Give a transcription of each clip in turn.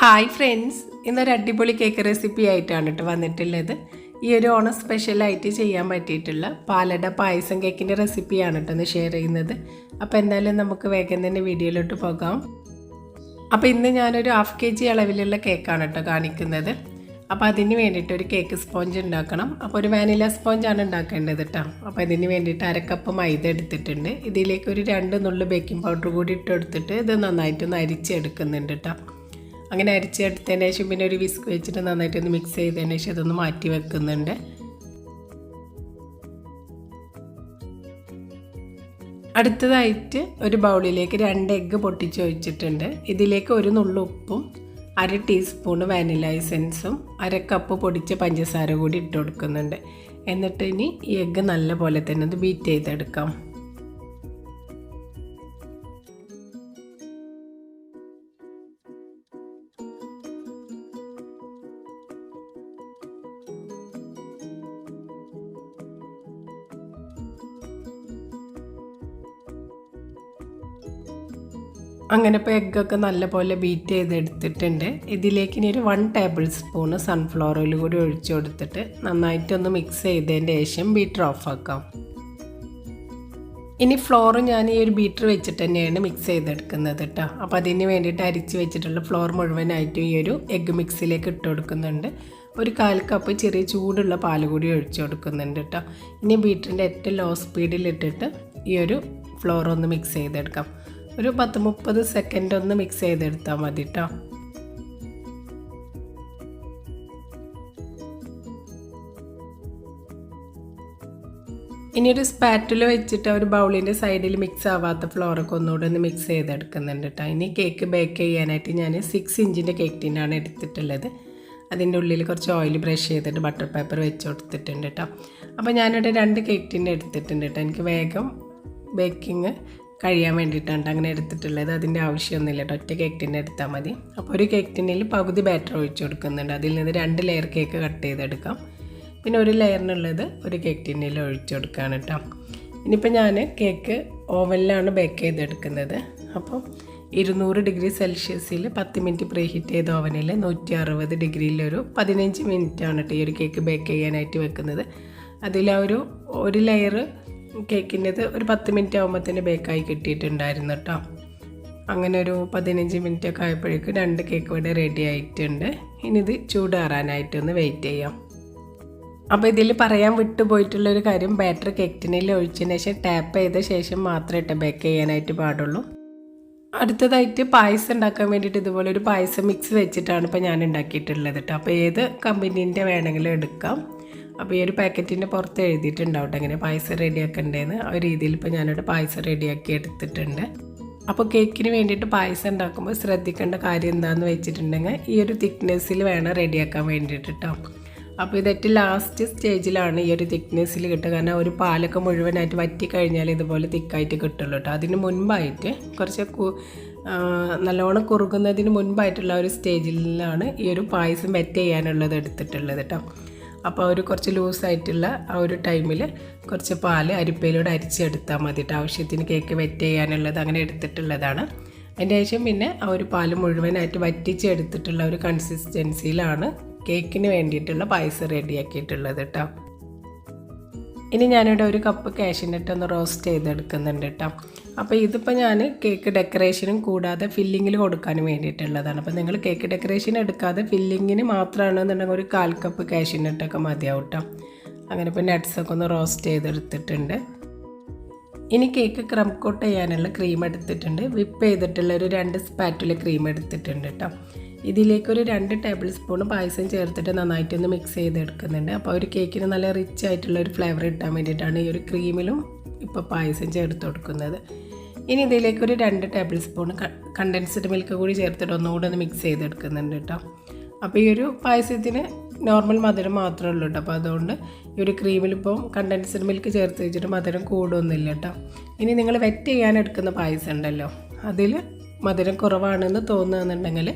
Hi friends, ഇന്നൊരു അടിപൊളി cake recipe ആയിട്ടാണ് കേട്ടോ വന്നിട്ടുള്ളത്. ഈ ഒരു ഓണം സ്പെഷ്യലായിട്ട് ചെയ്യാൻ പറ്റിയിട്ടുള്ള പാലട പായസം കേക്കിൻ്റെ റെസിപ്പിയാണ് കേട്ടോ ഒന്ന് ഷെയർ ചെയ്യുന്നത്. അപ്പോൾ എന്തായാലും നമുക്ക് വേഗം തന്നെ വീഡിയോയിലോട്ട് പോകാം. അപ്പോൾ ഇന്ന് ഞാനൊരു 1/2 kg അളവിലുള്ള കേക്കാണ് കേട്ടോ കാണിക്കുന്നത്. അപ്പോൾ അതിന് വേണ്ടിയിട്ട് ഒരു കേക്ക് സ്പോഞ്ച് ഉണ്ടാക്കണം. അപ്പോൾ ഒരു വാനില സ്പോഞ്ചാണ് ഉണ്ടാക്കേണ്ടത് കേട്ടോ. അപ്പോൾ ഇതിന് വേണ്ടിയിട്ട് 1/2 കപ്പ് മൈദ എടുത്തിട്ടുണ്ട്. ഇതിലേക്ക് ഒരു 2 നുള്ളു ബേക്കിംഗ് പൗഡർ കൂടി ഇട്ടെടുത്തിട്ട് ഇത് നന്നായിട്ടൊന്ന് അരിച്ചെടുക്കുന്നുണ്ട് കേട്ടോ. അങ്ങനെ അരിച്ചെടുത്തതിന് ശേഷം പിന്നെ ഒരു വിസ്ക് വെച്ചിട്ട് നന്നായിട്ടൊന്ന് മിക്സ് ചെയ്തതിന് ശേഷം അതൊന്ന് മാറ്റി വെക്കുന്നുണ്ട്. അടുത്തതായിട്ട് ഒരു ബൗളിലേക്ക് 2 എഗ്ഗ് പൊട്ടിച്ച് ഒഴിച്ചിട്ടുണ്ട്. ഇതിലേക്ക് 1 നുള്ളു ഉപ്പും 1/2 ടീസ്പൂണ് വാനില എസൻസും 1/2 കപ്പ് പൊടിച്ച പഞ്ചസാര കൂടി ഇട്ട് കൊടുക്കുന്നുണ്ട്. എന്നിട്ട് ഇനി ഈ എഗ്ഗ് നല്ല പോലെ തന്നെ ഒന്ന് ബീറ്റ് ചെയ്തെടുക്കാം. അങ്ങനെ ഇപ്പോൾ എഗ്ഗൊക്കെ നല്ലപോലെ ബീറ്റ് ചെയ്തെടുത്തിട്ടുണ്ട്. ഇതിലേക്ക് ഇനി ഒരു 1 ടേബിൾ സ്പൂണ് സൺഫ്ലവർ ഓയിൽ കൂടി ഒഴിച്ചു കൊടുത്തിട്ട് നന്നായിട്ടൊന്ന് മിക്സ് ചെയ്തതിൻ്റെ ശേഷം ബീറ്റർ ഓഫാക്കാം. ഇനി ഫ്ലോർ ഞാൻ ഈ ഒരു ബീറ്റർ വെച്ചിട്ട് തന്നെയാണ് മിക്സ് ചെയ്തെടുക്കുന്നത് കേട്ടോ. അപ്പോൾ അതിന് വേണ്ടിയിട്ട് അരിച്ച് വെച്ചിട്ടുള്ള ഫ്ലോർ മുഴുവനായിട്ടും ഈ ഒരു എഗ്ഗ് മിക്സിലേക്ക് ഇട്ട് കൊടുക്കുന്നുണ്ട്. ഒരു 1/4 കപ്പ് ചെറിയ ചൂടുള്ള പാൽ കൂടി ഒഴിച്ചു കൊടുക്കുന്നുണ്ട് കേട്ടോ. ഇനി ബീറ്ററിൻ്റെ ഏറ്റവും ലോ സ്പീഡിലിട്ടിട്ട് ഈ ഒരു ഫ്ലോർ ഒന്ന് മിക്സ് ചെയ്തെടുക്കാം. ഒരു 10-30 സെക്കൻഡ് ഒന്ന് മിക്സ് ചെയ്തെടുത്താൽ മതി കേട്ടോ. ഇനി ഒരു സ്പാറ്റുല വെച്ചിട്ട് ഒരു ബൗളിൻ്റെ സൈഡിൽ മിക്സ് ആവാത്ത ഫ്ലോറൊക്കെ ഒന്നുകൂടെ ഒന്ന് മിക്സ് ചെയ്തെടുക്കുന്നുണ്ട് കേട്ടോ. ഇനി കേക്ക് ബേക്ക് ചെയ്യാനായിട്ട് ഞാൻ 6 ഇഞ്ചിൻ്റെ കേക്ക് ടിന്നാണ് എടുത്തിട്ടുള്ളത്. അതിൻ്റെ ഉള്ളിൽ കുറച്ച് ഓയിൽ ബ്രഷ് ചെയ്തിട്ട് ബട്ടർ പേപ്പർ വെച്ച് കൊടുത്തിട്ടുണ്ട് കേട്ടോ. അപ്പോൾ ഞാനിവിടെ 2 കേക്ക് ടിൻ എടുത്തിട്ടുണ്ട് കേട്ടോ. എനിക്ക് വേഗം ബേക്കിങ് കഴിയാൻ വേണ്ടിയിട്ടാണ് അങ്ങനെ എടുത്തിട്ടുള്ളത്. അതിൻ്റെ ആവശ്യമൊന്നുമില്ല കേട്ടോ. ഒറ്റ കേക്ക് ടിൻ എടുത്താൽ മതി. അപ്പോൾ ഒരു കേക്ക് ടിന്നിൽ പകുതി ബാറ്റർ ഒഴിച്ച് കൊടുക്കുന്നുണ്ട്. അതിൽ നിന്ന് 2 ലെയർ കേക്ക് കട്ട് ചെയ്തെടുക്കാം. പിന്നെ ഒരു ലെയറിനുള്ളത് ഒരു കേക്ക് ടിന്നിൽ ഒഴിച്ച് കൊടുക്കുകയാണ് കേട്ടോ. ഇനിയിപ്പോൾ ഞാൻ കേക്ക് ഓവനിലാണ് ബേക്ക് ചെയ്തെടുക്കുന്നത്. അപ്പോൾ 200 ഡിഗ്രി സെൽഷ്യസിൽ 10 മിനിറ്റ് പ്രീ ഹീറ്റ് ചെയ്ത ഓവനിൽ 160 ഡിഗ്രിയിലൊരു 15 മിനിറ്റാണ് കേട്ടോ ഈ ഒരു കേക്ക് ബേക്ക് ചെയ്യാനായിട്ട് വെക്കുന്നത്. ഒരു ലെയർ കേക്കിൻ്റെത് ഒരു 10 മിനിറ്റ് ആകുമ്പോൾ തന്നെ ബേക്കായി കിട്ടിയിട്ടുണ്ടായിരുന്നു കേട്ടോ. അങ്ങനെ ഒരു 15 മിനിറ്റ് ഒക്കെ ആയപ്പോഴേക്കും 2 കേക്ക് ഇവിടെ റെഡി ആയിട്ടുണ്ട്. ഇനി ഇത് ചൂടാറാനായിട്ടൊന്ന് വെയിറ്റ് ചെയ്യാം. അപ്പോൾ ഇതിൽ പറയാൻ വിട്ടുപോയിട്ടുള്ളൊരു കാര്യം, ബാറ്റർ കേക്ക് ടിന്നിൽ ഒഴിച്ചതിന് ശേഷം ടാപ്പ് ചെയ്ത ശേഷം മാത്രമേ ബേക്ക് ചെയ്യാനായിട്ട് പാടുള്ളൂ. അടുത്തതായിട്ട് പായസം ഉണ്ടാക്കാൻ വേണ്ടിയിട്ട് ഇതുപോലെ ഒരു പായസം മിക്സ് വെച്ചിട്ടാണ് ഇപ്പോൾ ഞാൻ ഉണ്ടാക്കിയിട്ടുള്ളത് കേട്ടോ. അപ്പോൾ ഏത് കമ്പനീൻ്റെ വേണമെങ്കിലും എടുക്കാം. അപ്പോൾ ഈ ഒരു പാക്കറ്റിൻ്റെ പുറത്ത് എഴുതിയിട്ടുണ്ടാവും അങ്ങനെ പായസം റെഡിയാക്കണ്ടേന്ന്. ആ രീതിയിൽ ഇപ്പോൾ ഞാനിവിടെ പായസം റെഡിയാക്കി എടുത്തിട്ടുണ്ട്. അപ്പോൾ കേക്കിന് വേണ്ടിയിട്ട് പായസം ഉണ്ടാക്കുമ്പോൾ ശ്രദ്ധിക്കേണ്ട കാര്യം എന്താണെന്ന് വെച്ചിട്ടുണ്ടെങ്കിൽ ഈ ഒരു തിക്നെസ്സിൽ വേണം റെഡിയാക്കാൻ വേണ്ടിയിട്ട് കേട്ടോ. അപ്പോൾ ഇതേറ്റ് ലാസ്റ്റ് സ്റ്റേജിലാണ് ഈ ഒരു തിക്നെസ്സിൽ കിട്ടുക. കാരണം ഒരു പാലൊക്കെ മുഴുവനായിട്ട് വറ്റി കഴിഞ്ഞാൽ ഇതുപോലെ തിക്കായിട്ട് കിട്ടുള്ളൂ കേട്ടോ. അതിന് മുൻപായിട്ട് കുറച്ച് നല്ലോണം കുറുകുന്നതിന് മുൻപായിട്ടുള്ള ഒരു സ്റ്റേജിലാണ് ഈ ഒരു പായസം വെറ്റ് ചെയ്യാനുള്ളത് എടുത്തിട്ടുള്ളത് കേട്ടോ. അപ്പോൾ ഒരു കുറച്ച് ലൂസായിട്ടുള്ള ആ ഒരു ടൈമിൽ കുറച്ച് പാൽ അരിപ്പയിലൂടെ അരിച്ചെടുത്താൽ മതി കേട്ടോ. ആവശ്യത്തിന് കേക്ക് വെറ്റ് ചെയ്യാനുള്ളത് അങ്ങനെ എടുത്തിട്ടുള്ളതാണ്. അതിൻ്റെ ശേഷം പിന്നെ ആ ഒരു പാൽ മുഴുവനായിട്ട് വറ്റിച്ചെടുത്തിട്ടുള്ള ഒരു കൺസിസ്റ്റൻസിയിലാണ് കേക്കിന് വേണ്ടിയിട്ടുള്ള പായസം റെഡിയാക്കിയിട്ടുള്ളത് കേട്ടോ. ഇനി ഞാനിവിടെ 1 കപ്പ് കാഷ്യൂനട്ട് ഒന്ന് റോസ്റ്റ് ചെയ്തെടുക്കുന്നുണ്ട് കേട്ടോ. അപ്പോൾ ഇതിപ്പോൾ ഞാൻ കേക്ക് ഡെക്കറേഷനും കൂടാതെ ഫില്ലിങ്ങിൽ കൊടുക്കാൻ വേണ്ടിയിട്ടുള്ളതാണ്. അപ്പോൾ നിങ്ങൾ കേക്ക് ഡെക്കറേഷൻ എടുക്കാതെ ഫില്ലിങ്ങിന് മാത്രമാണെന്നുണ്ടെങ്കിൽ ഒരു 1/4 കപ്പ് കാഷ്യൂനട്ടൊക്കെ മതിയാവും കേട്ടോ. അങ്ങനെ ഇപ്പോൾ നട്ട്സൊക്കെ ഒന്ന് റോസ്റ്റ് ചെയ്തെടുത്തിട്ടുണ്ട്. ഇനി കേക്ക് ക്രം കോട്ട് ചെയ്യാനുള്ള ക്രീം എടുത്തിട്ടുണ്ട്. വിപ്പ് ചെയ്തിട്ടുള്ള ഒരു 2 സ്പാറ്റുല ക്രീം എടുത്തിട്ടുണ്ട് കേട്ടോ. ഇതിലേക്കൊരു 2 ടേബിൾ സ്പൂൺ പായസം ചേർത്തിട്ട് നന്നായിട്ടൊന്ന് മിക്സ് ചെയ്തെടുക്കുന്നുണ്ട്. അപ്പോൾ ഒരു കേക്കിന് നല്ല റിച്ച് ആയിട്ടുള്ള ഒരു ഫ്ലേവർ കിട്ടാൻ വേണ്ടിയിട്ടാണ് ഈ ഒരു ക്രീമിലും ഇപ്പോൾ പായസം ചേർത്ത് കൊടുക്കുന്നത്. ഇനി ഇതിലേക്കൊരു 2 ടേബിൾ സ്പൂൺ കണ്ടൻസ്ഡ് മിൽക്ക് കൂടി ചേർത്തിട്ട് ഒന്നുകൂടെ ഒന്ന് മിക്സ് ചെയ്തെടുക്കുന്നുണ്ട് കേട്ടോ. അപ്പോൾ ഈ ഒരു പായസത്തിന് നോർമൽ മധുരം മാത്രമേ ഉള്ളൂ കേട്ടോ. അപ്പോൾ അതുകൊണ്ട് ഈ ഒരു ക്രീമിലിപ്പം കണ്ടൻസ്ഡ് മിൽക്ക് ചേർത്ത് വെച്ചിട്ട് മധുരം കൂടുമൊന്നുമില്ല കേട്ടോ. ഇനി നിങ്ങൾ വെറ്റ് ചെയ്യാൻ എടുക്കുന്ന പായസം ഉണ്ടല്ലോ, അതിൽ മധുരം കുറവാണെന്ന് തോന്നുകയെന്നുണ്ടെങ്കിൽ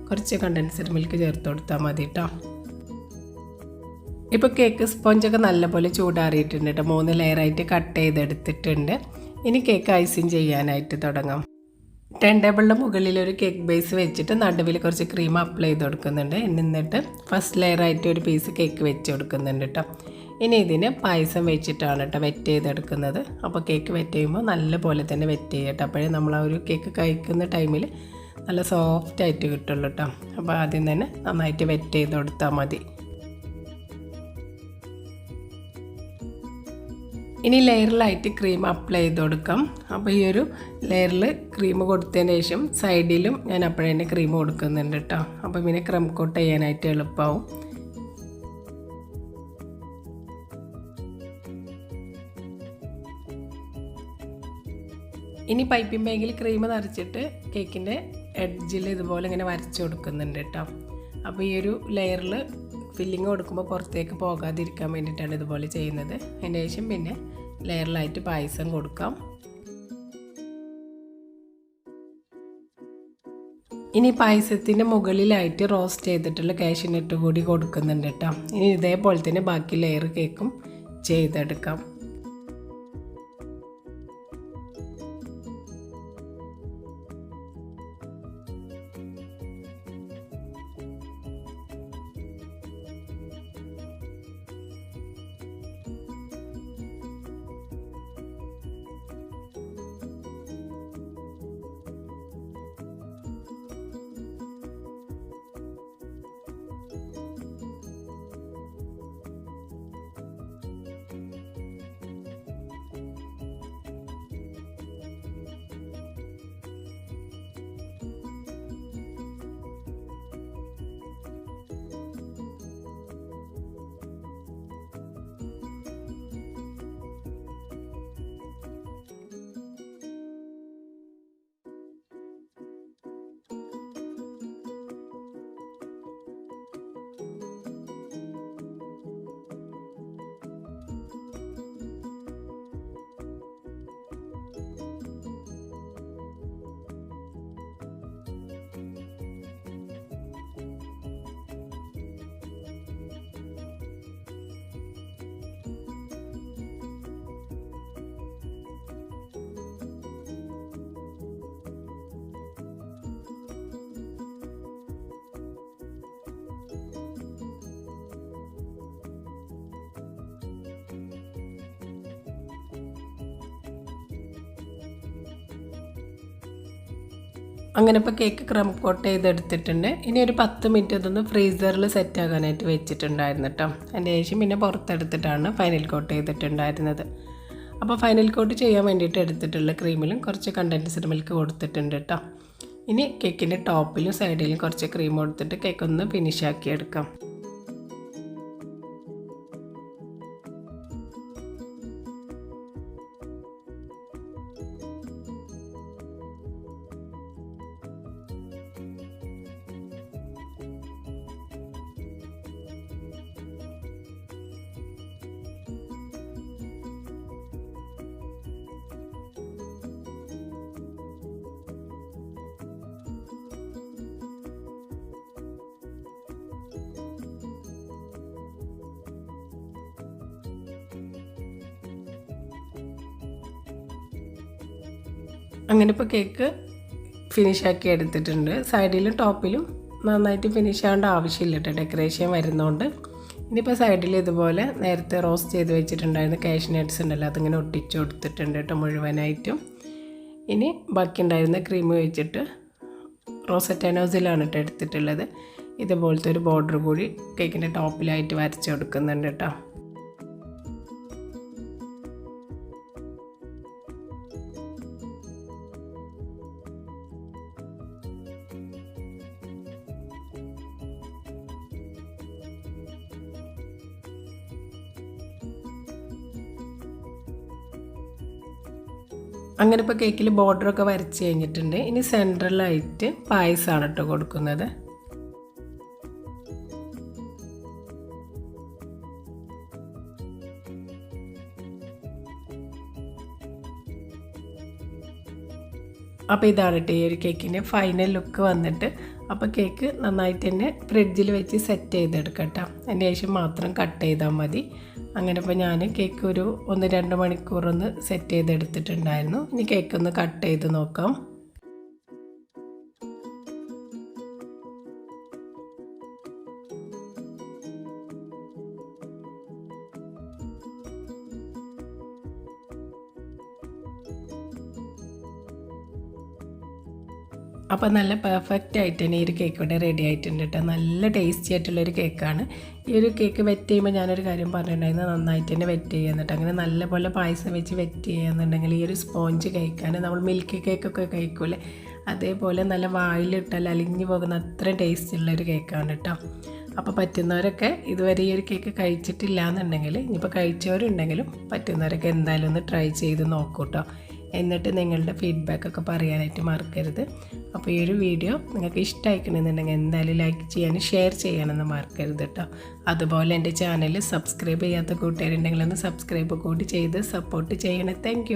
കുറച്ച് കണ്ടൻസ്ഡ് മിൽക്ക് ചേർത്ത് കൊടുത്താൽ മതി കേട്ടോ. ഇപ്പോൾ കേക്ക് സ്പോഞ്ചൊക്കെ നല്ലപോലെ ചൂടാറിയിട്ടുണ്ട് കേട്ടോ. 3 ലെയറായിട്ട് കട്ട് ചെയ്തെടുത്തിട്ടുണ്ട്. ഇനി കേക്ക് ഐസിങ് ചെയ്യാനായിട്ട് തുടങ്ങാം. ടേൺ ടേബിളിൻ്റെ മുകളിൽ ഒരു കേക്ക് ബേസ് വെച്ചിട്ട് നടുവിൽ കുറച്ച് ക്രീം അപ്ലൈ ചെയ്ത് കൊടുക്കുന്നുണ്ട്. എന്നിട്ട് ഫസ്റ്റ് ലെയറായിട്ട് ഒരു പീസ് കേക്ക് വെച്ച് കൊടുക്കുന്നുണ്ട് കേട്ടോ. ഇനി ഇതിന് പായസം വെച്ചിട്ടാണ് കേട്ടോ വെറ്റ് ചെയ്തെടുക്കുന്നത്. അപ്പോൾ കേക്ക് വെറ്റ് ചെയ്യുമ്പോൾ നല്ല പോലെ തന്നെ വെറ്റ് ചെയ്യട്ടോ. അപ്പോഴേ നമ്മൾ ആ ഒരു കേക്ക് കഴിക്കുന്ന ടൈമിൽ നല്ല സോഫ്റ്റായിട്ട് കിട്ടുള്ളൂ കേട്ടോ. അപ്പോൾ ആദ്യം തന്നെ നന്നായിട്ട് വെറ്റ് ചെയ്ത് കൊടുത്താൽ മതി. ഇനി ലെയറിലായിട്ട് ക്രീം അപ്ലൈ ചെയ്ത് കൊടുക്കാം. അപ്പോൾ ഈ ഒരു ലെയറിൽ ക്രീം കൊടുത്തതിന് ശേഷം സൈഡിലും ഞാൻ അപ്പോഴേ തന്നെ ക്രീം കൊടുക്കുന്നുണ്ട് കേട്ടോ. അപ്പോൾ പിന്നെ ക്രം കോട്ട് ചെയ്യാനായിട്ട് എളുപ്പമാവും. ഇനി പൈപ്പിംഗ് ബാഗിൽ ക്രീം നിറച്ചിട്ട് കേക്കിൻ്റെ എഡ്ജിൽ ഇതുപോലെ ഇങ്ങനെ വരച്ച് കൊടുക്കുന്നുണ്ട് കേട്ടോ. അപ്പോൾ ഈ ഒരു ലെയറിൽ ഫില്ലിങ് കൊടുക്കുമ്പോൾ പുറത്തേക്ക് പോകാതിരിക്കാൻ വേണ്ടിയിട്ടാണ് ഇതുപോലെ ചെയ്യുന്നത്. അതിന് ശേഷം പിന്നെ ലെയറിലായിട്ട് പായസം കൊടുക്കാം. ഇനി പായസത്തിൻ്റെ മുകളിലായിട്ട് റോസ്റ്റ് ചെയ്തിട്ടുള്ള കാഷ്യൂനട്ട് കൂടി കൊടുക്കുന്നുണ്ട് കേട്ടോ. ഇനി ഇതേപോലെ തന്നെ ബാക്കി ലെയർ കേക്കും ചെയ്തെടുക്കാം. അങ്ങനെ ഇപ്പോൾ കേക്ക് ക്രം കോട്ട് ചെയ്തെടുത്തിട്ടുണ്ട്. ഇനി ഒരു 10 മിനിറ്റ് ഇതൊന്ന് ഫ്രീസറിൽ സെറ്റാകാനായിട്ട് വെച്ചിട്ടുണ്ടായിരുന്നു കേട്ടോ. അതിൻ്റെ ശേഷം പിന്നെ പുറത്തെടുത്തിട്ടാണ് ഫൈനൽ കോട്ട് ചെയ്തിട്ടുണ്ടായിരുന്നത്. അപ്പോൾ ഫൈനൽ കോട്ട് ചെയ്യാൻ വേണ്ടിയിട്ട് എടുത്തിട്ടുള്ള ക്രീമിലും കുറച്ച് കണ്ടൻസ്ഡ് മിൽക്ക് കൊടുത്തിട്ടുണ്ട് കേട്ടോ. ഇനി കേക്കിൻ്റെ ടോപ്പിലും സൈഡിലും കുറച്ച് ക്രീം കൊടുത്തിട്ട് കേക്കൊന്ന് ഫിനിഷാക്കി എടുക്കാം. അങ്ങനെ ഇപ്പോൾ കേക്ക് ഫിനിഷാക്കി എടുത്തിട്ടുണ്ട്. സൈഡിലും ടോപ്പിലും നന്നായിട്ട് ഫിനിഷ് ആവേണ്ട ആവശ്യമില്ല കേട്ടോ, ഡെക്കറേഷൻ വരുന്നതുകൊണ്ട്. ഇനിയിപ്പോൾ സൈഡിൽ ഇതുപോലെ നേരത്തെ റോസ്റ്റ് ചെയ്ത് വെച്ചിട്ടുണ്ടായിരുന്ന കാഷ്യൂ നട്ട്സ് ഉണ്ടല്ലോ, അതിങ്ങനെ ഒട്ടിച്ച് കൊടുത്തിട്ടുണ്ട് കേട്ടോ മുഴുവനായിട്ടും. ഇനി ബാക്കി ഉണ്ടായിരുന്ന ക്രീം വെച്ചിട്ട് റോസറ്റ നോസിലാണ് കേട്ടോ എടുത്തിട്ടുള്ളത്. ഇതുപോലത്തെ ഒരു ബോർഡർ കൂടി കേക്കിൻ്റെ ടോപ്പിലായിട്ട് വരച്ച് കൊടുക്കുന്നുണ്ട് കേട്ടോ. അങ്ങനെ ഇപ്പോൾ കേക്കിൽ ബോർഡറൊക്കെ വരച്ച് കഴിഞ്ഞിട്ടുണ്ട്. ഇനി സെൻട്രലായിട്ട് പായസമാണ് കേട്ടോ കൊടുക്കുന്നത്. അപ്പോൾ ഇതാണ് കേട്ടോ ഈ ഒരു കേക്കിൻ്റെ ഫൈനൽ ലുക്ക് വന്നിട്ട്. അപ്പോൾ കേക്ക് നന്നായിട്ട് തന്നെ ഫ്രിഡ്ജിൽ വെച്ച് സെറ്റ് ചെയ്തെടുക്കട്ടോ. അതിന് ശേഷം മാത്രം കട്ട് ചെയ്താൽ മതി. അങ്ങനെ ഇപ്പോൾ ഞാൻ കേക്ക് ഒരു 1-2 മണിക്കൂറൊന്ന് സെറ്റ് ചെയ്തെടുത്തിട്ടുണ്ടായിരുന്നു. ഇനി കേക്കൊന്ന് കട്ട് ചെയ്ത് നോക്കാം. അപ്പോൾ നല്ല പെർഫെക്റ്റ് ആയിട്ട് തന്നെ ഈ ഒരു കേക്ക് ഇവിടെ റെഡി ആയിട്ടുണ്ട് കേട്ടോ. നല്ല ടേസ്റ്റി ആയിട്ടുള്ളൊരു കേക്കാണ്. ഈ ഒരു കേക്ക് വെറ്റ് ചെയ്യുമ്പോൾ ഞാനൊരു കാര്യം പറഞ്ഞിട്ടുണ്ടായിരുന്നു, നന്നായിട്ട് തന്നെ വെറ്റ് ചെയ്യുന്നുണ്ട്. അങ്ങനെ നല്ലപോലെ പായസം വെച്ച് വെറ്റ് ചെയ്യുന്നുണ്ടെങ്കിൽ ഈ ഒരു സ്പോഞ്ച് കഴിക്കാൻ നമ്മൾ മിൽക്ക് കേക്കൊക്കെ കഴിക്കൂലേ, അതേപോലെ നല്ല വായിലിട്ടാൽ അലിഞ്ഞു പോകുന്ന അത്രയും ടേസ്റ്റ് ഉള്ളൊരു കേക്കാണ് കേട്ടോ. അപ്പോൾ പറ്റുന്നവരൊക്കെ ഇതുവരെ ഈ ഒരു കേക്ക് കഴിച്ചിട്ടില്ല എന്നുണ്ടെങ്കിൽ, ഇനിയിപ്പോൾ കഴിച്ചവരുണ്ടെങ്കിലും പറ്റുന്നവരൊക്കെ എന്തായാലും ഒന്ന് ട്രൈ ചെയ്ത് നോക്കൂ കേട്ടോ. എന്നിട്ട് നിങ്ങളുടെ ഫീഡ്ബാക്കൊക്കെ പറയാനായിട്ട് മറക്കരുത്. അപ്പോൾ ഈ ഒരു വീഡിയോ നിങ്ങൾക്ക് ഇഷ്ടമായിക്കണമെന്നുണ്ടെങ്കിൽ എന്തായാലും ലൈക്ക് ചെയ്യാനും ഷെയർ ചെയ്യാനൊന്നും മറക്കരുത് കേട്ടോ. അതുപോലെ എൻ്റെ ചാനൽ സബ്സ്ക്രൈബ് ചെയ്യാത്ത കൂട്ടുകാരുണ്ടെങ്കിൽ ഒന്ന് സബ്സ്ക്രൈബ് കൂടി ചെയ്ത് സപ്പോർട്ട് ചെയ്യണേ. താങ്ക്